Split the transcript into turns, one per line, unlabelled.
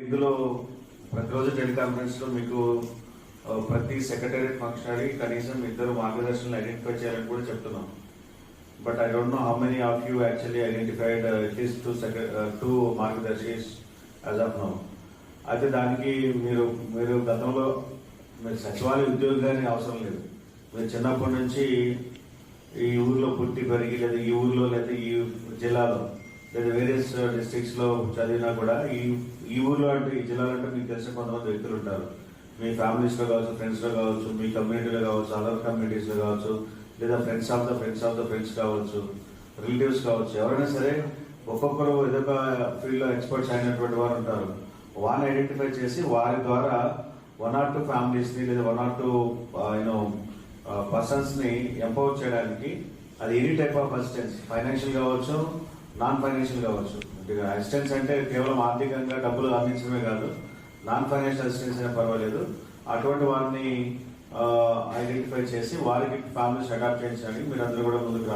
ఇందులో ప్రతిరోజు టెలికాన్ఫరెన్స్ లో మీకు ప్రతి సెక్రటేరియట్ ఫంక్షనరీ కనీసం ఇద్దరు మార్గదర్శకులను ఐడెంటిఫై చేయాలని కూడా చెప్తున్నాం. But I don't know how many of you actually identified at least two మార్గదర్శిస్ యాజ్ ఆఫ్ నౌ. అయితే దానికి మీరు గతంలో మీరు సచివాలయ ఉద్యోగాన్ని అవసరం లేదు. మీరు చిన్నప్పటి నుంచి ఈ ఊర్లో పుట్టి పెరిగి లేదా ఈ ఊర్లో లేదా ఈ జిల్లాలో లేదా వేరియస్ డిస్ట్రిక్ట్స్ లో చదివినా కూడా ఈ ఊర్లో అంటే ఈ జిల్లాలో అంటే మీకు తెలిసిన కొంతమంది వ్యక్తులు ఉంటారు. మీ ఫ్యామిలీస్ లో కావచ్చు, ఫ్రెండ్స్ లో కావచ్చు, మీ కమ్యూనిటీలో కావచ్చు, అదర్ కమ్యూనిటీస్ లో కావచ్చు, లేదా ఫ్రెండ్స్ ఆఫ్ ద ఫ్రెండ్స్ కావచ్చు, రిలేటివ్స్ కావచ్చు, ఎవరైనా సరే ఒక్కొక్కరు ఏదో ఒక ఫీల్డ్ లో ఎక్స్పర్ట్స్ అయినటువంటి వారు ఉంటారు. వారిని ఐడెంటిఫై చేసి వారి ద్వారా 1 or 2 ఫ్యామిలీస్ ని లేదా 1 or 2 పర్సన్స్ ని ఎంపవర్ చేయడానికి అది any type of assistance, financial కావచ్చు, నాన్ ఫైనాన్షియల్ కావచ్చు. అసిస్టెన్స్ అంటే కేవలం ఆర్థికంగా డబ్బులు అందించడమే కాదు, నాన్ ఫైనాన్షియల్ అసిస్టెన్స్ అయినా పర్వాలేదు. అటువంటి వారిని ఐడెంటిఫై చేసి వారికి ఫ్యామిలీస్ అడాప్ట్ చేయించడానికి మీరు అందరూ కూడా ముందుకు రావాలి.